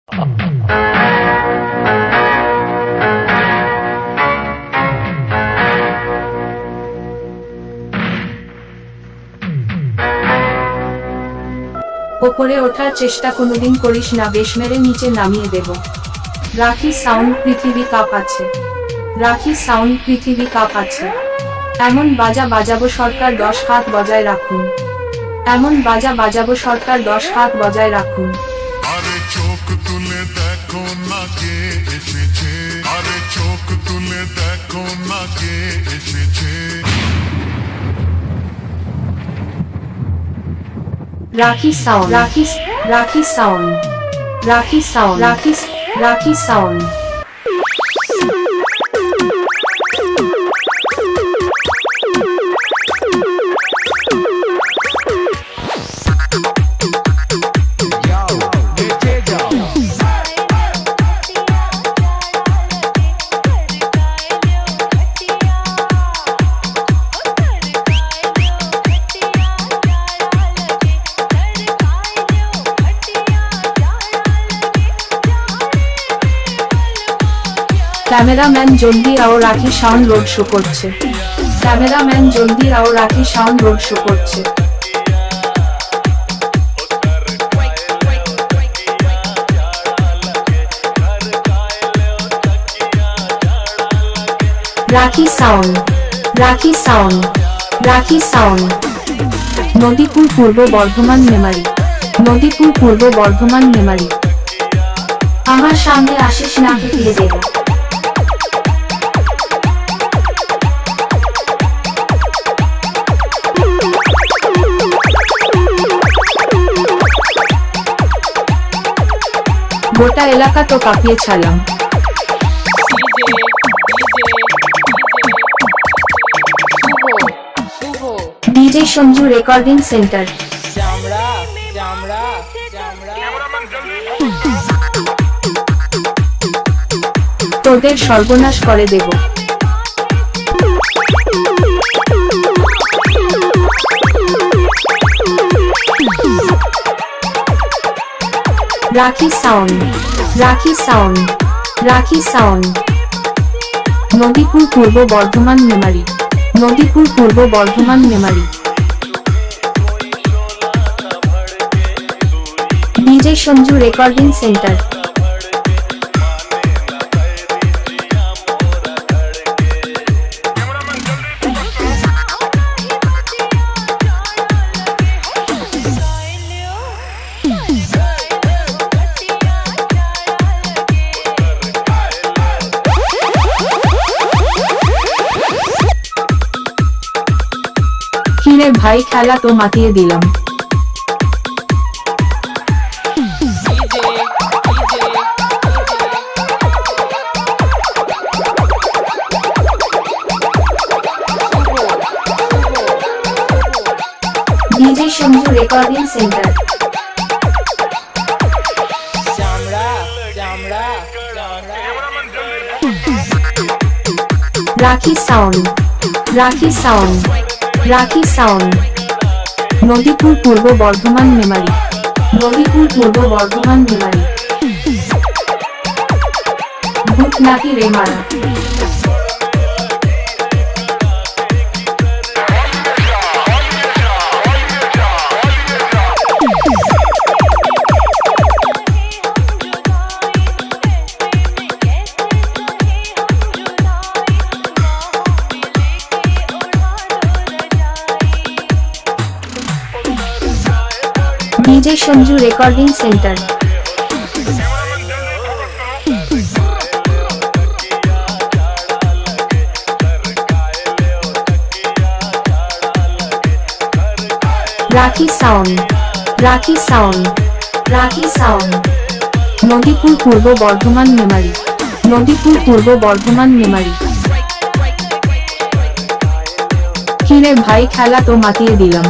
ওপরে ওঠার চেষ্টা কোনোদিন করিস না, বেশ মেরে নিচে নামিয়ে দেব। রাখি সাউন্ড পৃথিবী কাঁপাচ্ছে, রাখি সাউন্ড পৃথিবী কাঁপাচ্ছে। এমন বাজা বাজাবো সরকার 10 হাত বজায় রাখুন, এমন বাজা বাজাবো সরকার 10 হাত বজায় রাখুন। আরে চোখ তুলে দেখো না কে এসেছে, আরে চোখ তুলে দেখো না কে এসেছে। রাখি সাউন্ড, রাখি সাউন্ড, রাখি সাউন্ড, রাখি সাউন্ড। ক্যামেরাম্যান জলদি आओ, রাখি সাউন্ড রোড শো করছে। ক্যামেরাম্যান জলদি आओ, রাখি সাউন্ড রোড শো করছে। রাখি সাউন্ড, রাখি সাউন্ড, রাখি সাউন্ড। নদীপুর পূর্ব বর্ধমান মেমারি, নদীপুর পূর্ব বর্ধমান মেমারি। আমার সামনে আসিস না, ফিরিয়ে দেব। গোটা এলাকা তো কাঁপিয়ে ছাড়লাম। DJ Sanju recording centre. তোদের সর্বনাশ করে দেব। রাখি সাউন্ড, রাখি সাউন্ড, রাখি সাউন্ড। নদীপুর পূর্ব বর্ধমান মেমারি, নদীপুর পূর্ব Bardhaman Memari. DJ Sanju recording centre. কিরে ভাই, খেলা তো মাতিয়ে দিলাম। DJ Sanju recording centre. রাখি সাউন্ড, রাখি সাউন্ড, রাখি সাউন্ড। নদীপুর পূর্ব বর্ধমান মেমারি, নদীপুর পূর্ব বর্ধমান মেমারি। ভূত নাকি রে মারা। DJ Sanju recording centre. রাখি সাউন্ড, রাখি সাউন্ড, রাখি সাউন্ড। নদীপুর পূর্ব বর্ধমান মেমারি, নদীপুর পূর্ব বর্ধমান মেমারি। কিরে ভাই, খেলা তো মাতিয়ে দিলাম।